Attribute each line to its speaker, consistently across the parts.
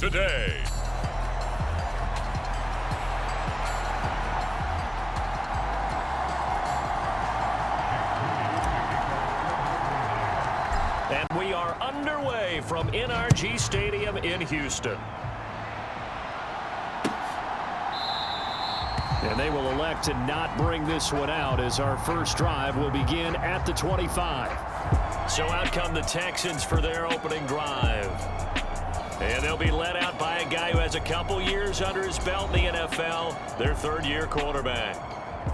Speaker 1: today.
Speaker 2: And we are underway from NRG Stadium in Houston. And they will elect to not bring this one out as our first drive will begin at the 25. So out come the Texans for their opening drive. And they'll be led out by a guy who has a couple years under his belt in the NFL, their third-year quarterback.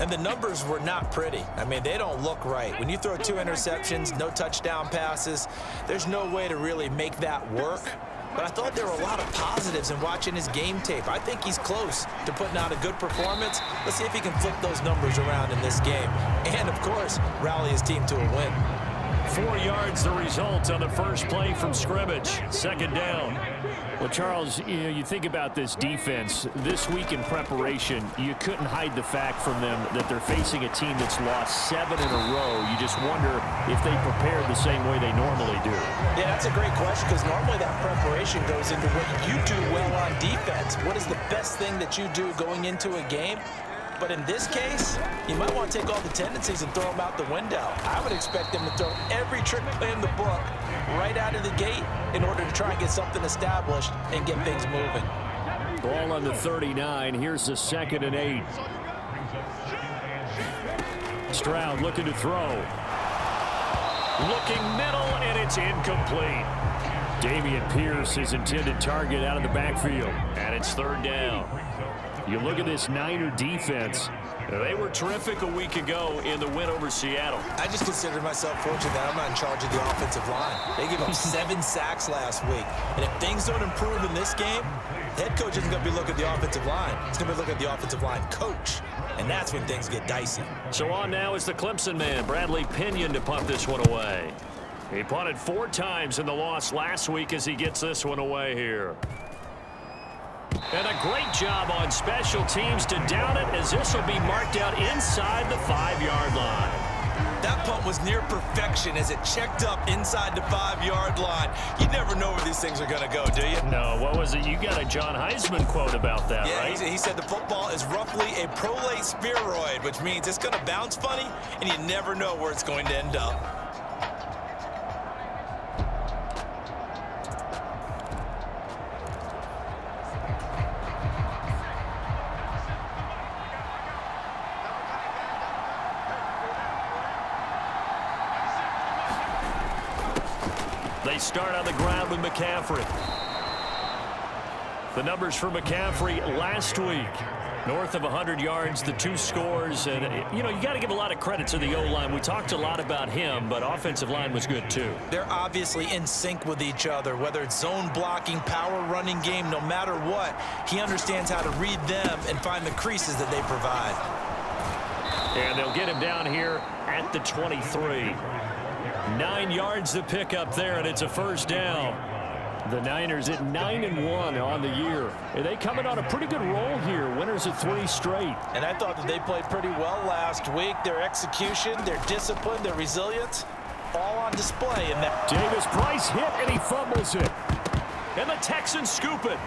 Speaker 3: And the numbers were not pretty. I mean, they don't look right. When you throw 2 interceptions, no touchdown passes, there's no way to really make that work. But I thought there were a lot of positives in watching his game tape. I think he's close to putting out a good performance. Let's see if he can flip those numbers around in this game. And, of course, rally his team to a win.
Speaker 2: 4 yards the result on the first play from scrimmage. Second down. Well, Charles, you think about this defense. This week in preparation, you couldn't hide the fact from them that they're facing a team that's lost 7 in a row. You just wonder if they prepared the same way they normally do.
Speaker 3: Yeah, that's a great question because normally that preparation goes into what you do well on defense. What is the best thing that you do going into a game? But in this case, you might want to take all the tendencies and throw them out the window. I would expect them to throw every trick play in the book right out of the gate in order to try and get something established and get things moving.
Speaker 2: Ball on the 39. Here's the 2nd and 8. Stroud looking to throw. Looking middle, and it's incomplete. Dameon Pierce, his intended target, out of the backfield. And it's 3rd down. You look at this Niner defense. They were terrific a week ago in the win over Seattle.
Speaker 3: I just consider myself fortunate that I'm not in charge of the offensive line. They gave up 7 sacks last week. And if things don't improve in this game, the head coach isn't going to be looking at the offensive line. He's going to be looking at the offensive line coach. And that's when things get dicey.
Speaker 2: So on now is the Clemson man, Bradley Pinion, to punt this one away. He punted 4 times in the loss last week as he gets this one away here. And a great job on special teams to down it as this will be marked out inside the 5-yard line.
Speaker 3: That punt was near perfection as it checked up inside the 5-yard line. You never know where these things are going to go, do you?
Speaker 2: No, what was it? You got a John Heisman quote about that, right?
Speaker 3: Yeah, he said the football is roughly a prolate spheroid, which means it's going to bounce funny, and you never know where it's going to end up.
Speaker 2: They start on the ground with McCaffrey. The numbers for McCaffrey last week. North of 100 yards, the 2 scores. And, you got to give a lot of credit to the O-line. We talked a lot about him, but offensive line was good too.
Speaker 3: They're obviously in sync with each other, whether it's zone blocking, power running game, no matter what. He understands how to read them and find the creases that they provide.
Speaker 2: And they'll get him down here at the 23. 9 yards to pick up there, and it's a 1st down. The Niners at 9-1 on the year. And they coming on a pretty good roll here. Winners of 3 straight.
Speaker 3: And I thought that they played pretty well last week. Their execution, their discipline, their resilience, all on display in that.
Speaker 2: Davis Price hit, and he fumbles it. And the Texans scoop it.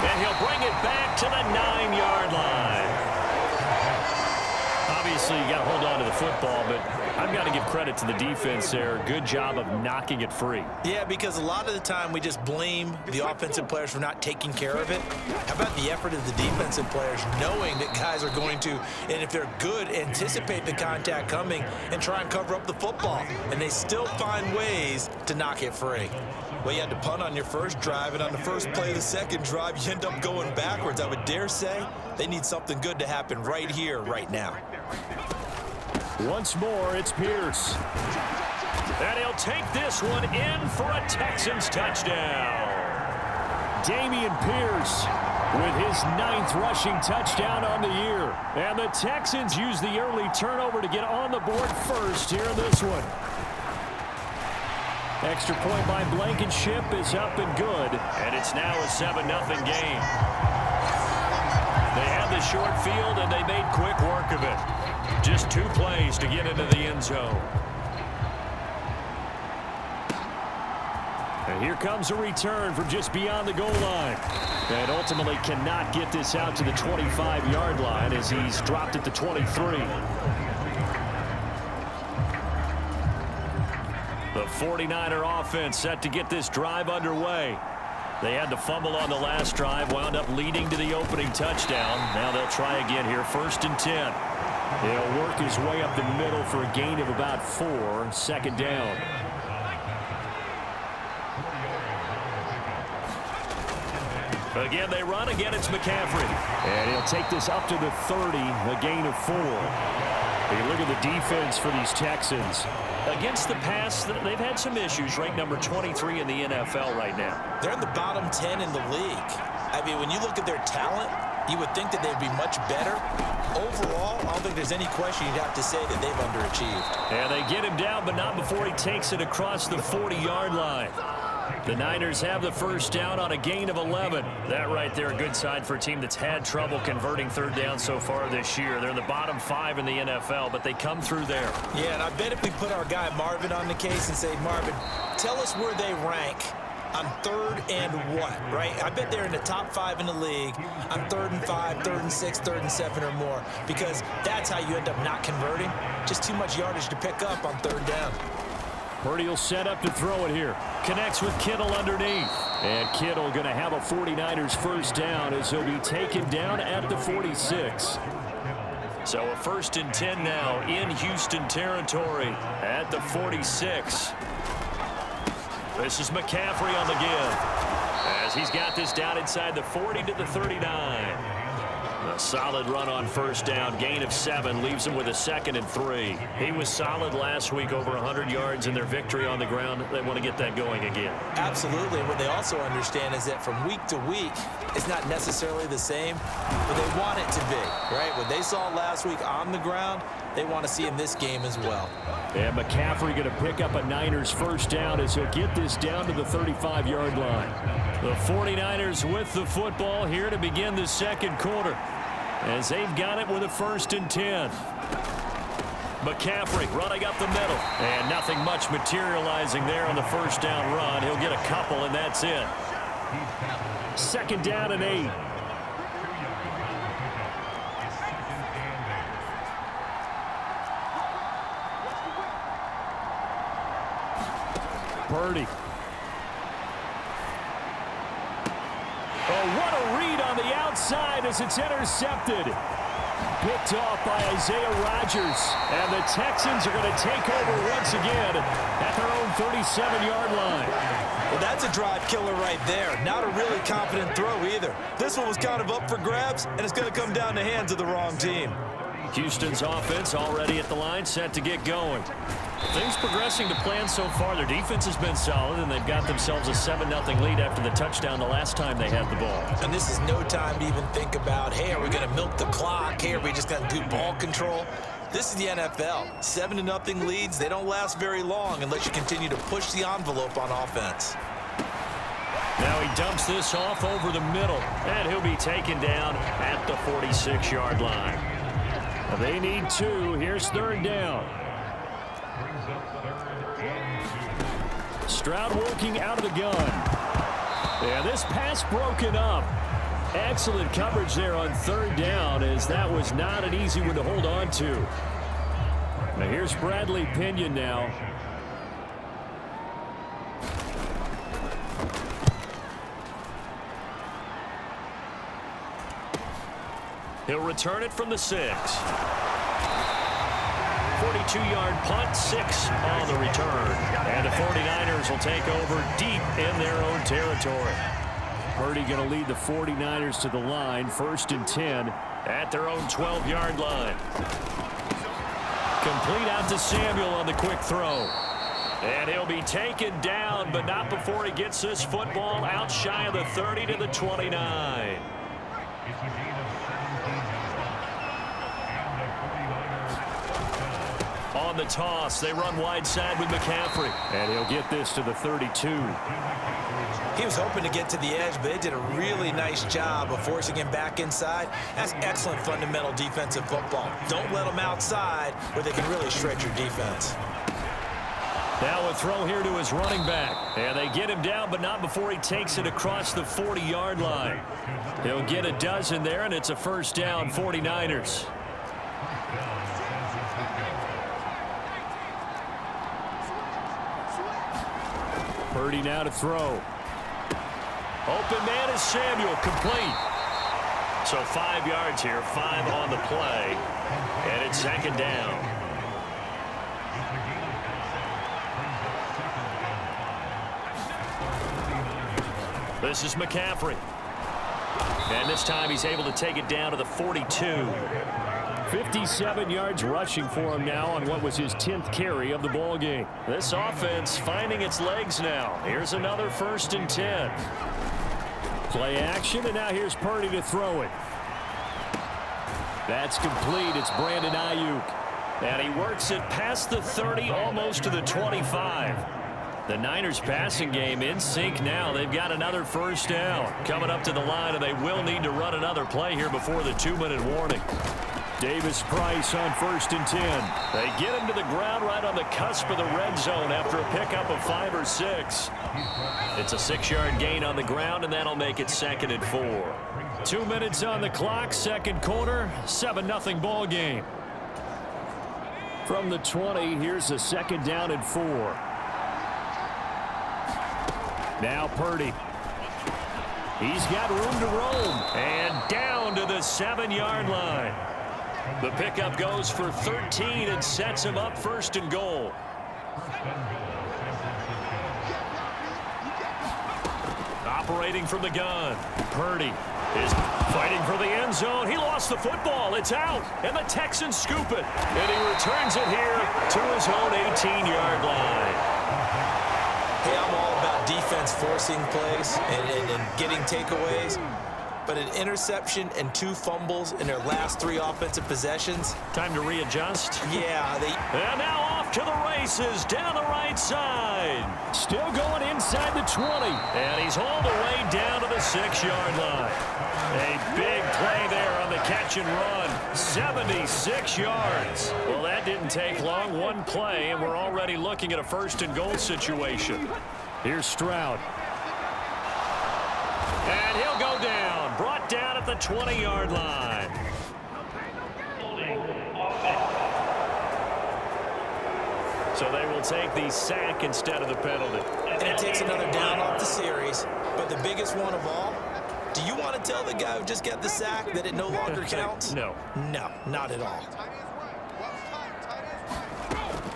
Speaker 2: And he'll bring it back to the 9-yard line. Obviously, you got to hold on to the football, but I've got to give credit to the defense there. Good job of knocking it free.
Speaker 3: Yeah, because a lot of the time we just blame the offensive players for not taking care of it. How about the effort of the defensive players knowing that guys are going to, and if they're good, anticipate the contact coming and try and cover up the football. And they still find ways to knock it free. Well, you had to punt on your first drive, and on the first play of the second drive, you end up going backwards. I would dare say they need something good to happen right here, right now.
Speaker 2: Once more, it's Pierce. And he'll take this one in for a Texans touchdown. Dameon Pierce with his 9th rushing touchdown on the year. And the Texans use the early turnover to get on the board first here in this one. Extra point by Blankenship is up and good. And it's now a 7-0 game. They had the short field, and they made quick work of it. Just 2 plays to get into the end zone. And Here comes a return from just beyond the goal line. And ultimately cannot get this out to the 25-yard line as he's dropped at the 23. The 49er offense set to get this drive underway. They had to fumble on the last drive, wound up leading to the opening touchdown. Now they'll try again here, 1st and 10. He'll work his way up the middle for a gain of about 4, 2nd down. Again, they run. Again, it's McCaffrey. And he'll take this up to the 30, a gain of 4. Hey, look at the defense for these Texans. Against the pass, they've had some issues. Ranked number 23 in the NFL right now.
Speaker 3: They're in the bottom 10 in the league. I mean, when you look at their talent, you would think that they'd be much better. Overall, I don't think there's any question you'd have to say that they've underachieved.
Speaker 2: And they get him down, but not before he takes it across the 40-yard line. The Niners have the 1st down on a gain of 11. That right there, a good sign for a team that's had trouble converting 3rd down so far this year. They're in the bottom 5 in the NFL, but they come through there.
Speaker 3: Yeah, and I bet if we put our guy Marvin on the case and say, Marvin, tell us where they rank on 3rd and what, right? I bet they're in the top 5 in the league on 3rd and 5, 3rd and 6, 3rd and 7 or more, because that's how you end up not converting. Just too much yardage to pick up on 3rd down.
Speaker 2: Purdy will set up to throw it here. Connects with Kittle underneath. And Kittle going to have a 49ers 1st down as he'll be taken down at the 46. So a 1st and 10 now in Houston territory at the 46. This is McCaffrey on the give as he's got this down inside the 40 to the 39. A solid run on 1st down, gain of 7, leaves him with a 2nd and 3. He was solid last week, over 100 yards in their victory on the ground. They want to get that going again.
Speaker 3: Absolutely. What they also understand is that from week to week, it's not necessarily the same, but they want it to be, right? What they saw last week on the ground, they want to see in this game as well.
Speaker 2: And McCaffrey going to pick up a Niners 1st down as he'll get this down to the 35-yard line. The 49ers with the football here to begin the 2nd quarter as they've got it with a 1st and 10. McCaffrey running up the middle, and nothing much materializing there on the 1st down run. He'll get a couple, and that's it. 2nd down and 8. Purdy. Oh, what a read on the outside as it's intercepted. Picked off by Isaiah Rodgers. And the Texans are going to take over once again at their own 37-yard line.
Speaker 3: Well, that's a drive killer right there. Not a really confident throw either. This one was kind of up for grabs, and it's going to come down the hands of the wrong team.
Speaker 2: Houston's offense already at the line, set to get going. Things progressing to plan so far. Their defense has been solid, and they've got themselves a 7-0 lead after the touchdown the last time they had the ball.
Speaker 3: And this is no time to even think about, hey, are we going to milk the clock? Hey, are we just going to do ball control? This is the NFL. 7-0 leads, they don't last very long unless you continue to push the envelope on offense.
Speaker 2: Now he dumps this off over the middle, and he'll be taken down at the 46-yard line. They need 2. Here's 3rd down. Stroud working out of the gun. Yeah, this pass broken up. Excellent coverage there on 3rd down, as that was not an easy one to hold on to. Now here's Bradley Pinion now. He'll return it from the 6. 42-yard punt, 6 on the return. And the 49ers will take over deep in their own territory. Purdy going to lead the 49ers to the line, 1st and 10 at their own 12-yard line. Complete out to Samuel on the quick throw. And he'll be taken down, but not before he gets this football out shy of the 30 to the 29. On the toss, they run wide side with McCaffrey. And he'll get this to the 32.
Speaker 3: He was hoping to get to the edge, but they did a really nice job of forcing him back inside. That's excellent fundamental defensive football. Don't let them outside where they can really stretch your defense.
Speaker 2: Now a throw here to his running back. And they get him down, but not before he takes it across the 40-yard line. He'll get a dozen there, and it's a first down, 49ers. Purdy now to throw. Open man is Samuel, complete. So 5 yards here, 5 on the play, and it's second down. This is McCaffrey. And this time he's able to take it down to the 42. 57 yards rushing for him now on what was his 10th carry of the ball game. This offense finding its legs now. Here's another 1st and 10. Play action, and now here's Purdy to throw it. That's complete. It's Brandon Ayuk. And he works it past the 30, almost to the 25. The Niners passing game in sync now. They've got another first down coming up to the line, and they will need to run another play here before the 2-minute warning. Davis Price on 1st and 10. They get him to the ground right on the cusp of the red zone after a pickup of 5 or 6. It's a 6-yard gain on the ground, and that'll make it 2nd and 4. 2 minutes on the clock, second quarter, 7-0 ball game. From the 20, here's a 2nd down and 4. Now Purdy. He's got room to roam, and down to the 7-yard line. The pickup goes for 13 and sets him up 1st and goal. Operating from the gun. Purdy is fighting for the end zone. He lost the football. It's out, and the Texans scoop it. And he returns it here to his own 18-yard line.
Speaker 3: Hey, I'm all about defense forcing plays and getting takeaways. But an interception and 2 fumbles in their last 3 offensive possessions.
Speaker 2: Time to readjust.
Speaker 3: Yeah,
Speaker 2: And now off to the races down the right side. Still going inside the 20. And he's hauled away down to the 6-yard line. A big play there on the catch and run. 76 yards. Well, that didn't take long. One play, and we're already looking at a 1st and goal situation. Here's Stroud. And he'll go down. Brought down at the 20-yard line. So they will take the sack instead of the penalty.
Speaker 3: And it takes another down off the series. But the biggest one of all, do you want to tell the guy who just got the sack that it no longer counts?
Speaker 2: No.
Speaker 3: No, not at all.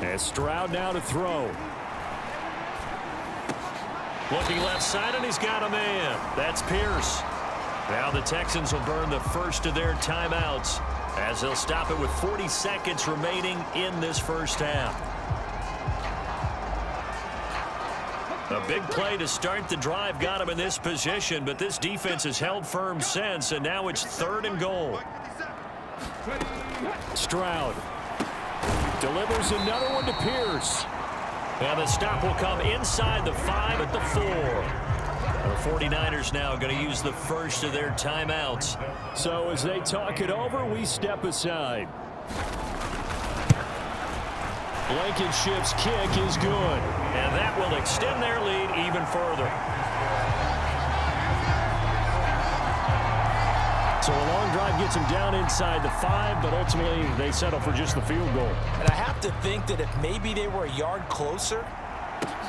Speaker 2: And Stroud now to throw. Looking left side, and he's got a man. That's Pierce. Now the Texans will burn the first of their timeouts as they'll stop it with 40 seconds remaining in this first half. A big play to start the drive got him in this position, but this defense has held firm since, and now it's 3rd and goal. Stroud delivers another one to Pierce. And the stop will come inside the 5 at the 4. The 49ers now going to use the first of their timeouts. So as they talk it over, we step aside. Blankenship's kick is good. And that will extend their lead even further. So a long drive gets them down inside the 5, but ultimately they settle for just the field goal.
Speaker 3: And I have to think that if maybe they were a yard closer,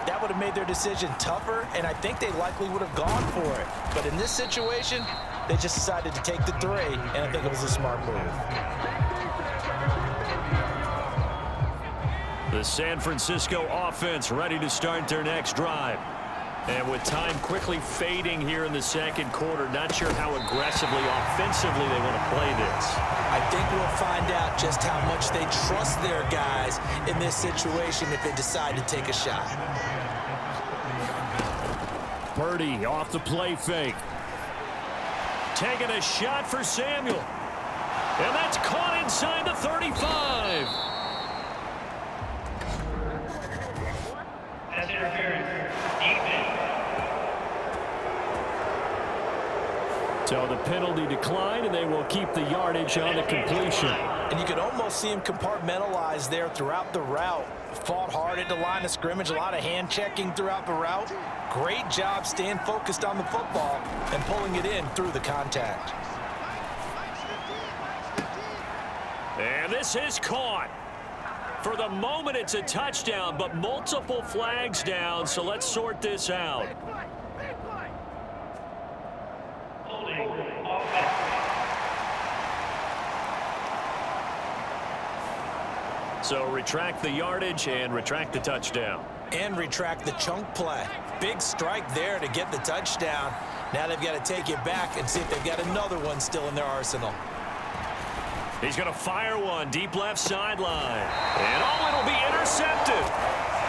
Speaker 3: that would have made their decision tougher, and I think they likely would have gone for it. But in this situation, they just decided to take the 3, and I think it was a smart move.
Speaker 2: The San Francisco offense ready to start their next drive. And with time quickly fading here in the second quarter, not sure how aggressively, offensively they want to play this.
Speaker 3: I think we'll find out just how much they trust their guys in this situation if they decide to take a shot.
Speaker 2: Purdy off the play fake. Taking a shot for Samuel. And that's caught inside the 35.
Speaker 1: That's interference. Defense.
Speaker 2: So the penalty declined, and they will keep the yardage on the completion.
Speaker 3: And you could almost see him compartmentalize there throughout the route. Fought hard at the line of scrimmage, a lot of hand checking throughout the route. Great job staying focused on the football and pulling it in through the contact.
Speaker 2: And this is caught. For the moment, it's a touchdown, but multiple flags down, so let's sort this out. So retract the yardage and retract the touchdown.
Speaker 3: And retract the chunk play. Big strike there to get the touchdown. Now they've got to take it back and see if they've got another one still in their arsenal.
Speaker 2: He's going to fire one deep left sideline. And it'll be intercepted.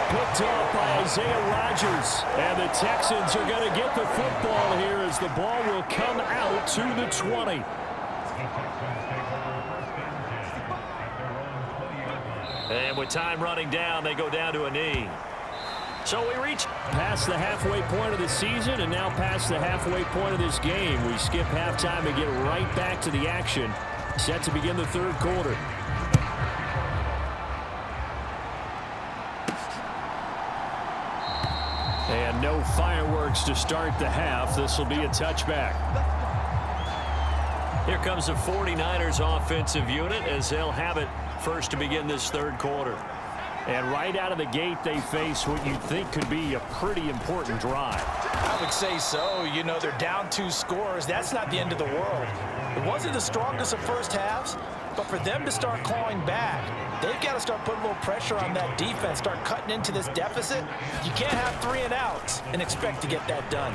Speaker 2: Picked off by Isaiah Rodgers. And the Texans are going to get the football here as the ball will come out to the 20. And with time running down, they go down to a knee. So we reach past the halfway point of the season and now past the halfway point of this game. We skip halftime and get right back to the action. Set to begin the third quarter. And no fireworks to start the half. This will be a touchback. Here comes the 49ers offensive unit as they'll have it first to begin this third quarter. And right out of the gate, they face what you think could be a pretty important drive.
Speaker 3: I would say so. You know, they're down 2 scores. That's not the end of the world. It wasn't the strongest of first halves, but for them to start clawing back, they've got to start putting a little pressure on that defense, start cutting into this deficit. You can't have 3 and outs and expect to get that done.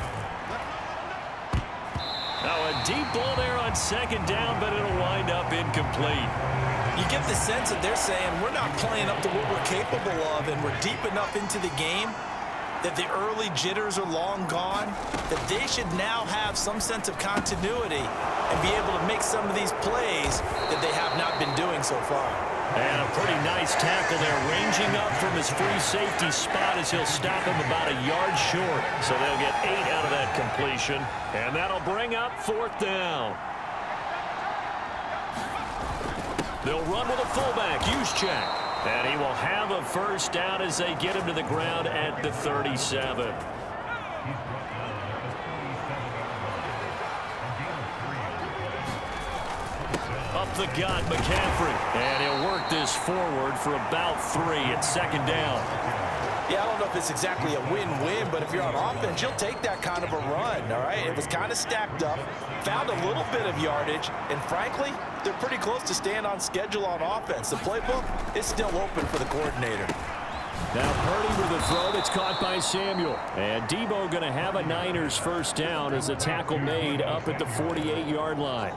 Speaker 2: Now a deep ball there on second down, but it'll wind up incomplete.
Speaker 3: You get the sense that they're saying we're not playing up to what we're capable of, and we're deep enough into the game that the early jitters are long gone, that they should now have some sense of continuity and be able to make some of these plays that they have not been doing so far.
Speaker 2: And a pretty nice tackle there, ranging up from his free safety spot as he'll stop him about a yard short. So they'll get 8 out of that completion, and that'll bring up 4th down. They'll run with a fullback, Juszczyk. And he will have a first down as they get him to the ground at the 37. Up the gut, McCaffrey. And he'll work this forward for about 3 at second down.
Speaker 3: Yeah, I don't know if it's exactly a win-win, but if you're on offense, you'll take that kind of a run, all right? It was kind of stacked up, found a little bit of yardage, and frankly, they're pretty close to staying on schedule on offense. The playbook is still open for the coordinator.
Speaker 2: Now Purdy with a throw that's caught by Samuel. And Debo going to have a Niners first down as a tackle made up at the 48-yard line.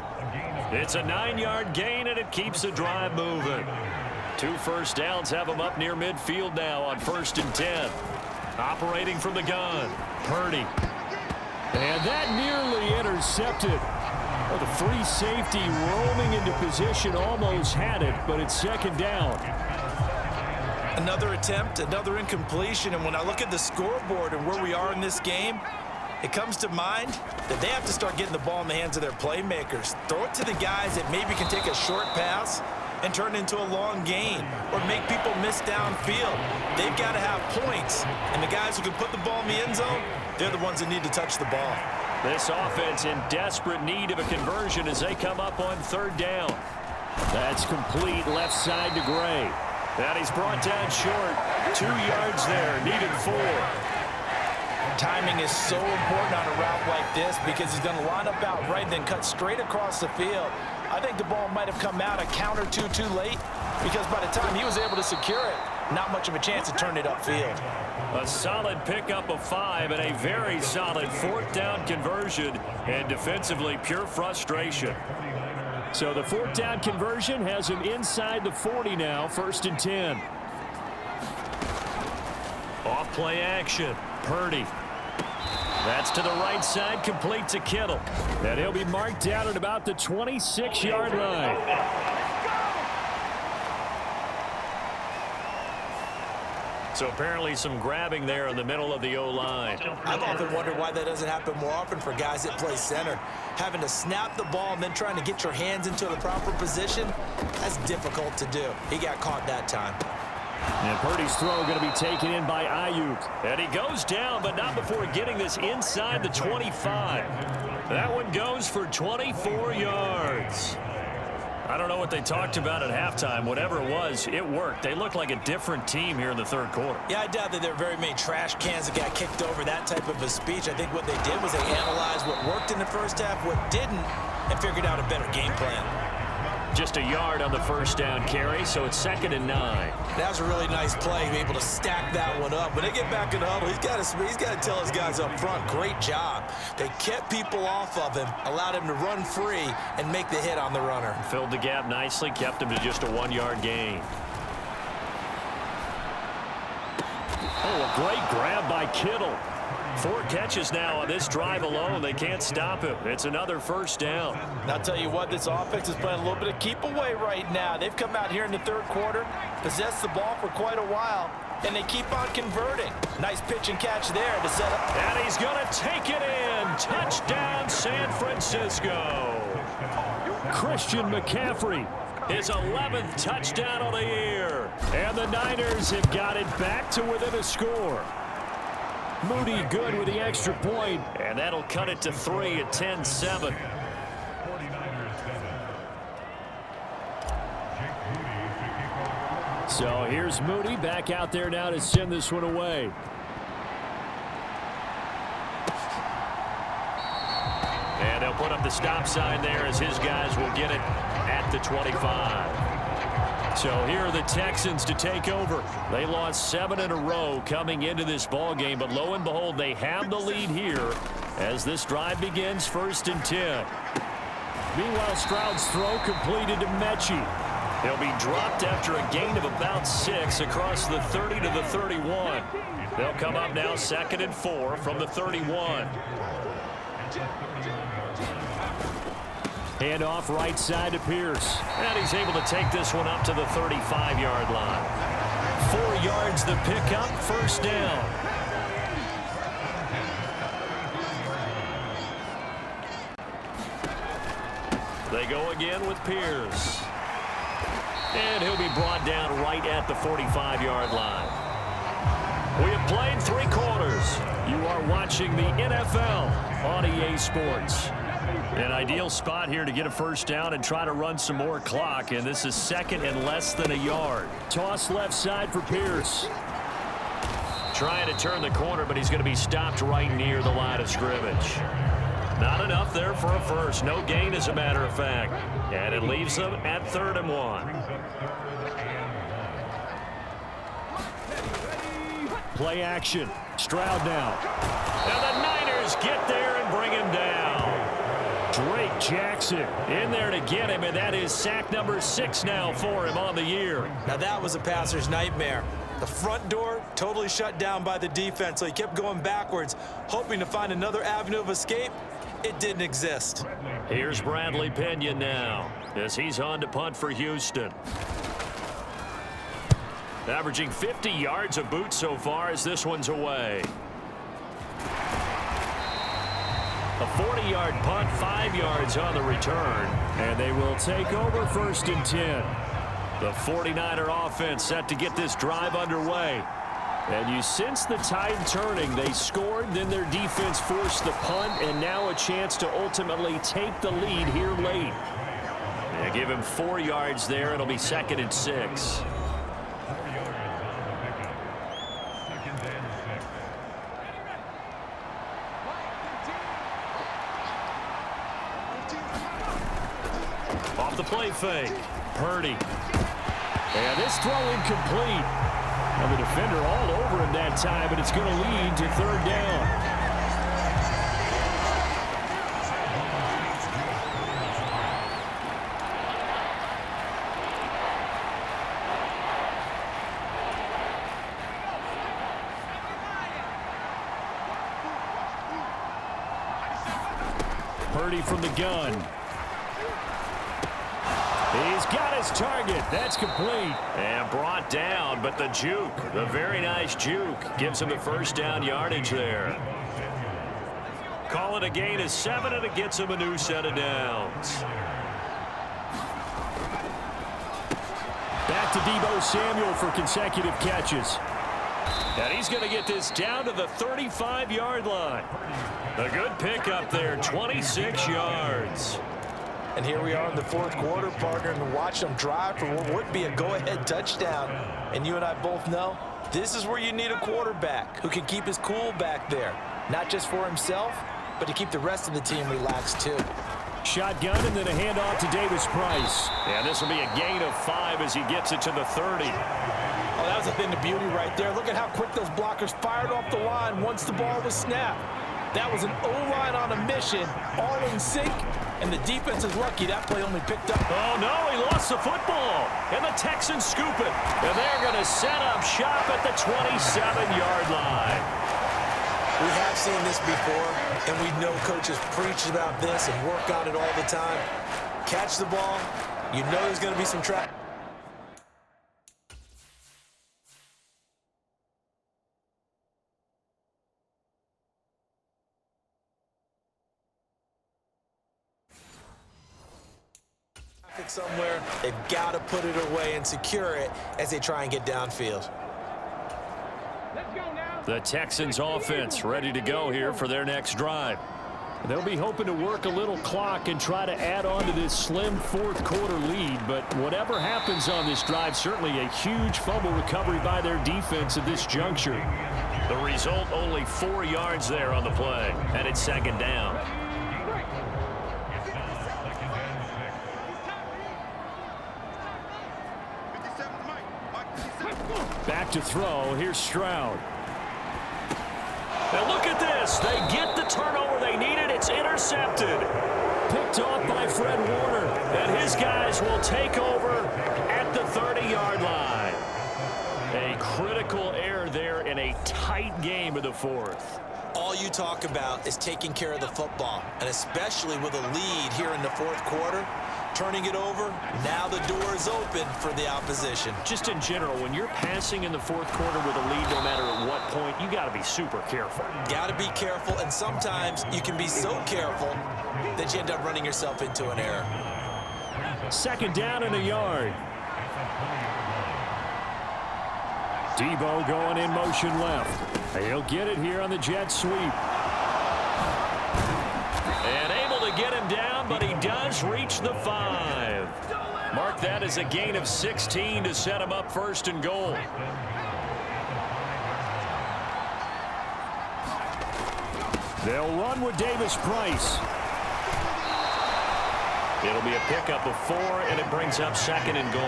Speaker 2: It's a 9-yard gain, and it keeps the drive moving. 2 first downs have them up near midfield now on 1st and 10. Operating from the gun, Purdy. And that nearly intercepted. Well, the free safety roaming into position almost had it, but it's second down.
Speaker 3: Another attempt, another incompletion, and when I look at the scoreboard and where we are in this game, it comes to mind that they have to start getting the ball in the hands of their playmakers. Throw it to the guys that maybe can take a short pass and turn it into a long gain or make people miss downfield. They've got to have points, and the guys who can put the ball in the end zone, they're the ones that need to touch the ball.
Speaker 2: This offense in desperate need of a conversion as they come up on 3rd down. That's complete left side to Gray. And he's brought down short. 2 yards there, needed 4.
Speaker 3: Timing is so important on a route like this because he's going to line up out right, then cut straight across the field. I think the ball might have come out a count or two too late because by the time he was able to secure it, not much of a chance to turn it upfield.
Speaker 2: A solid pickup of 5 and a very solid 4th down conversion, and defensively pure frustration. So the 4th down conversion has him inside the 40 now, 1st and 10. Off play action, Purdy. That's to the right side, complete to Kittle. And he'll be marked down at about the 26-yard line. So apparently some grabbing there in the middle of the O-line.
Speaker 3: I've often wondered why that doesn't happen more often for guys that play center. Having to snap the ball and then trying to get your hands into the proper position, that's difficult to do. He got caught that time.
Speaker 2: And Purdy's throw going to be taken in by Ayuk. And he goes down, but not before getting this inside the 25. That one goes for 24 yards. I don't know what they talked about at halftime. Whatever it was, it worked. They looked like a different team here in the third quarter.
Speaker 3: Yeah, I doubt that there are very many trash cans that got kicked over, that type of a speech. I think what they did was they analyzed what worked in the first half, what didn't, and figured out a better game plan.
Speaker 2: Just a yard on the first down carry, so it's 2nd and 9.
Speaker 3: That was a really nice play, to be able to stack that one up. When they get back in the huddle, he's got to tell his guys up front, great job. They kept people off of him, allowed him to run free, and make the hit on the runner.
Speaker 2: Filled the gap nicely, kept him to just a 1-yard gain. Oh, a great grab by Kittle. 4 catches now on this drive alone. They can't stop him. It's another first down.
Speaker 3: And I'll tell you what, this offense is playing a little bit of keep away right now. They've come out here in the third quarter, possessed the ball for quite a while, and they keep on converting. Nice pitch and catch there to set up.
Speaker 2: And he's going to take it in. Touchdown, San Francisco. Christian McCaffrey, his 11th touchdown of the year. And the Niners have got it back to within a score. Moody good with the extra point, and that'll cut it to 3 at 10-7. So here's Moody back out there now to send this one away. And they'll put up the stop sign there as his guys will get it at the 25. So here are the Texans to take over. They lost 7 in a row coming into this ball game, but lo and behold, they have the lead here as this drive begins, 1st and 10. Meanwhile, Stroud's throw completed to Mechie. He'll be dropped after a gain of about 6 across the 30 to the 31. They'll come up now 2nd and 4 from the 31. Handoff right side to Pierce. And he's able to take this one up to the 35-yard line. 4 yards the pickup, first down. They go again with Pierce. And he'll be brought down right at the 45-yard line. We have played 3 quarters. You are watching the NFL on EA Sports. An ideal spot here to get a first down and try to run some more clock, and this is 2nd and less than a yard. Toss left side for Pierce. Trying to turn the corner, but he's going to be stopped right near the line of scrimmage. Not enough there for a first. No gain, as a matter of fact. And it leaves them at 3rd and 1. Play action. Stroud now. Now the Niners get there and bring him down. Drake Jackson in there to get him, and that is sack number 6 now for him on the year.
Speaker 3: Now that was a passer's nightmare. The front door totally shut down by the defense, so he kept going backwards, hoping to find another avenue of escape. It didn't exist.
Speaker 2: Here's Bradley Pinion now as he's on to punt for Houston. Averaging 50 yards a boot so far as this one's away. A 40-yard punt, 5 yards on the return, and they will take over 1st and 10. The 49er offense set to get this drive underway. And you sense the tide turning. They scored, then their defense forced the punt, and now a chance to ultimately take the lead here late. They give him 4 yards there. It'll be 2nd and 6. Off the play fake. Purdy. And this throw incomplete. And the defender all over him that time, but it's going to lead to 3rd down. Purdy from the gun. He's got his target. That's complete. And brought down, but the juke, the very nice juke, gives him the first down yardage there. Call it a gain of 7, and it gets him a new set of downs. Back to Deebo Samuel for consecutive catches. And he's going to get this down to the 35-yard line. A good pickup there, 26 yards.
Speaker 3: And here we are in the fourth quarter, partner, and watch them drive for what would be a go-ahead touchdown. And you and I both know this is where you need a quarterback who can keep his cool back there. Not just for himself, but to keep the rest of the team relaxed too.
Speaker 2: Shotgun and then a handoff to Davis Price. And this will be a gain of 5 as he gets it to the 30.
Speaker 3: Oh, that was a thing of beauty right there. Look at how quick those blockers fired off the line once the ball was snapped. That was an O-line on a mission, all in sync, and the defense is lucky that play only picked up.
Speaker 2: Oh, no, he lost the football, and the Texans scoop it. And they're going to set up shop at the 27-yard line.
Speaker 3: We have seen this before, and we know coaches preach about this and work on it all the time. Catch the ball, you know there's going to be some traffic. Somewhere, they've got to put it away and secure it as they try and get downfield.
Speaker 2: The Texans offense ready to go here for their next drive. They'll be hoping to work a little clock and try to add on to this slim fourth quarter lead, but whatever happens on this drive, certainly a huge fumble recovery by their defense at this juncture. The result, only 4 yards there on the play, and it's second down. Back to throw. Here's Stroud. And look at this. They get the turnover they needed. It's intercepted. Picked off by Fred Warner. And his guys will take over at the 30-yard line. A critical error there in a tight game of the fourth.
Speaker 3: All you talk about is taking care of the football, and especially with a lead here in the fourth quarter. Turning it over, now the door is open for the opposition.
Speaker 2: Just in general, when you're passing in the fourth quarter with a lead, no matter at what point, you got to be super careful.
Speaker 3: Got to be careful, and sometimes you can be so careful that you end up running yourself into an error.
Speaker 2: Second down and a yard. Deebo going in motion left. He'll get it here on the jet sweep. And able to get him down, but he does reach the 5. Mark that as a gain of 16 to set him up first and goal. They'll run with Davis Price. It'll be a pickup of 4, and it brings up second and goal.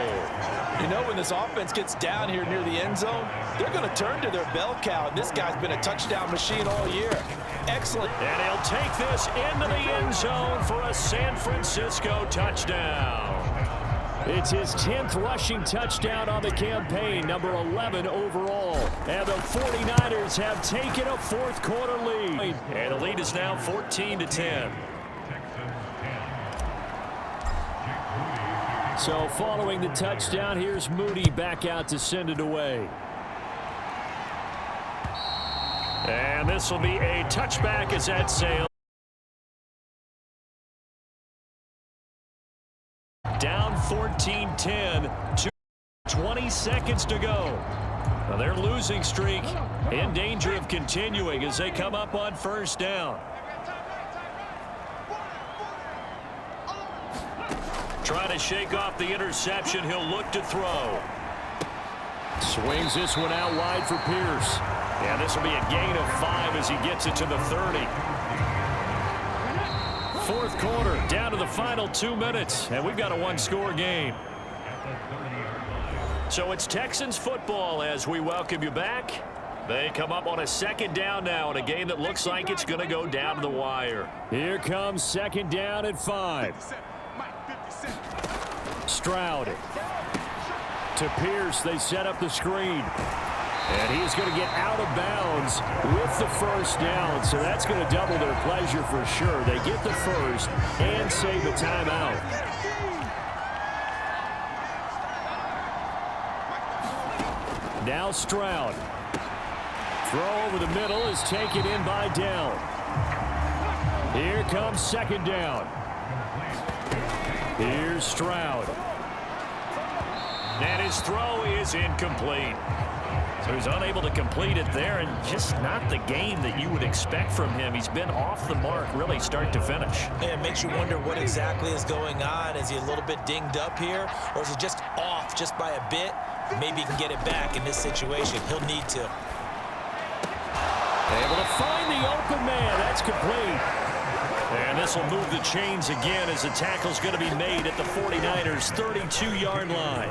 Speaker 3: You know, when this offense gets down here near the end zone, they're going to turn to their bell cow. This guy's been a touchdown machine all year. Excellent.
Speaker 2: And he'll take this into the end zone for a San Francisco touchdown. It's his 10th rushing touchdown on the campaign, number 11 overall. And the 49ers have taken a fourth quarter lead. And the lead is now 14-10. So following the touchdown, here's Moody back out to send it away. And this will be a touchback as that sails. Down 14-10, 20 seconds to go. Now their losing streak in danger of continuing as they come up on first down. Trying to shake off the interception. He'll look to throw. Swings this one out wide for Pierce. And this will be a gain of 5 as he gets it to the 30. Fourth quarter, down to the final 2 minutes, and we've got a one-score game. So it's Texans football as we welcome you back. They come up on a second down now in a game that looks like it's going to go down to the wire. Here comes second down at 5. Stroud to Pierce. They set up the screen. And he's going to get out of bounds with the first down. So that's going to double their pleasure for sure. They get the first and save a timeout. Now Stroud. Throw over the middle is taken in by Dell. Here comes second down. Here's Stroud. And his throw is incomplete. So he's unable to complete it there, and just not the game that you would expect from him. He's been off the mark really start to finish.
Speaker 3: Yeah, it makes you wonder what exactly is going on. Is he a little bit dinged up here, or is he just off just by a bit? Maybe he can get it back in this situation. He'll need to.
Speaker 2: Able to find the open man. That's complete. And this will move the chains again as the tackle's going to be made at the 49ers' 32-yard line.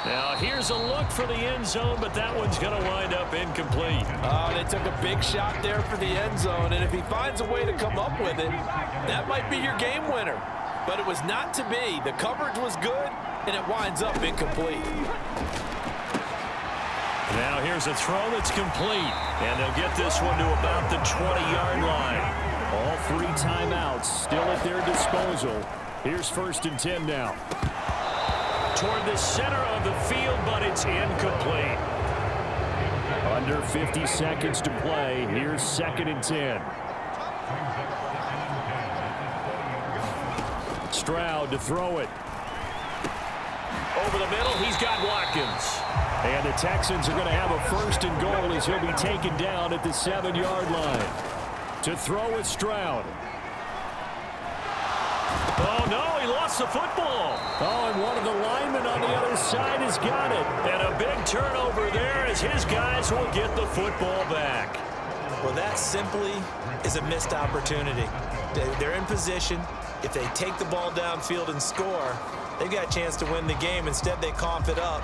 Speaker 2: Now, here's a look for the end zone, but that one's going to wind up incomplete.
Speaker 1: Oh, they took a big shot there for the end zone, and if he finds a way to come up with it, that might be your game winner. But it was not to be. The coverage was good, and it winds up incomplete.
Speaker 2: Now, here's a throw that's complete, and they'll get this one to about the 20-yard line. All 3 timeouts still at their disposal. Here's 1st and 10 now. Toward the center of the field, but it's incomplete. Under 50 seconds to play. Here's 2nd and 10. Stroud to throw it. Over the middle, he's got Watkins. And the Texans are going to have a 1st and goal as he'll be taken down at the 7-yard line. To throw it, Stroud. Oh, no, he lost the football. Oh, and one of the linemen on the other side has got it. And a big turnover there as his guys will get the football back.
Speaker 3: Well, that simply is a missed opportunity. They're in position. If they take the ball downfield and score, they've got a chance to win the game. Instead, they cough it up.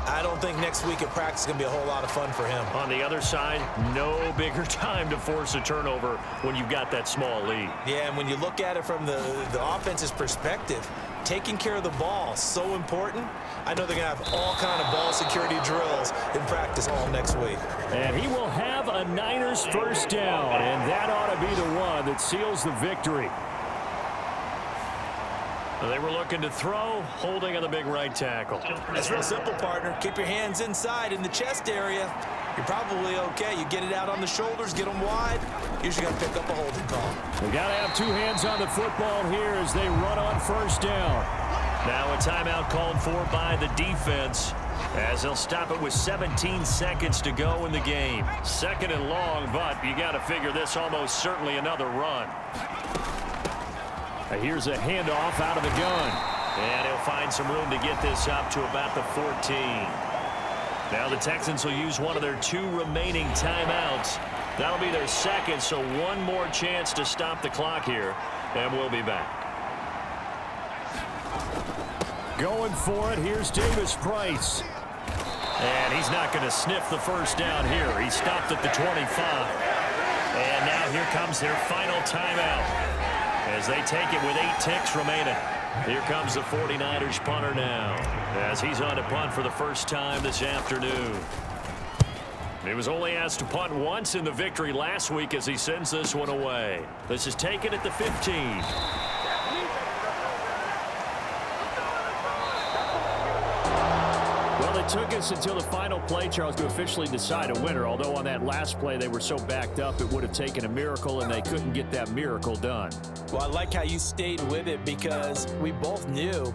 Speaker 3: I don't think next week at practice is going to be a whole lot of fun for him.
Speaker 2: On the other side, no bigger time to force a turnover when you've got that small lead.
Speaker 3: Yeah, and when you look at it from the offense's perspective, taking care of the ball is so important. I know they're going to have all kind of ball security drills in practice all next week.
Speaker 2: And he will have a Niners 1st down, and that ought to be the one that seals the victory. They were looking to throw, holding on the big right tackle.
Speaker 3: That's real simple, partner. Keep your hands inside in the chest area. You're probably okay. You get it out on the shoulders, get them wide. Usually got to pick up a holding call.
Speaker 2: We've got to have 2 hands on the football here as they run on 1st down. Now a timeout called for by the defense as they'll stop it with 17 seconds to go in the game. 2nd and long, but you got to figure this almost certainly another run. Here's a handoff out of the gun. And he'll find some room to get this up to about the 14. Now the Texans will use one of their 2 remaining timeouts. That'll be their 2nd, so one more chance to stop the clock here. And we'll be back. Going for it, here's Davis Price. And he's not going to sniff the 1st down here. He stopped at the 25. And now here comes their final timeout as they take it with 8 ticks remaining. Here comes the 49ers punter now as he's on to punt for the first time this afternoon. He was only asked to punt once in the victory last week as he sends this one away. This is taken at the 15. It took us until the final play, Charles, to officially decide a winner, although on that last play they were so backed up it would have taken a miracle, and they couldn't get that miracle done.
Speaker 1: Well, I like how you stayed with it because we both knew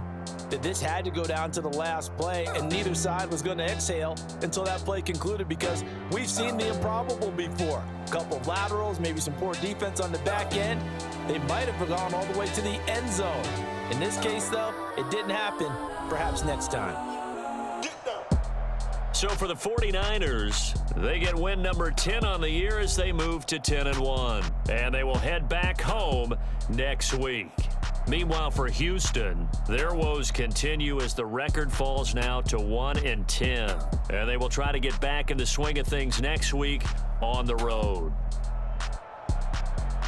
Speaker 1: that this had to go down to the last play, and neither side was going to exhale until that play concluded because we've seen the improbable before. A couple of laterals, maybe some poor defense on the back end. They might have gone all the way to the end zone. In this case, though, it didn't happen. Perhaps next time.
Speaker 2: So for the 49ers, they get win number 10 on the year as they move to 10-1. And they will head back home next week. Meanwhile, for Houston, their woes continue as the record falls now to 1-10. And they will try to get back in the swing of things next week on the road.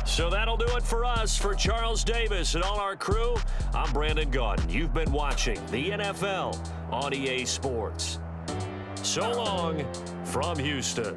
Speaker 2: So that'll do it for us. For Charles Davis and all our crew, I'm Brandon Gaudin. You've been watching the NFL on EA Sports. So long from Houston.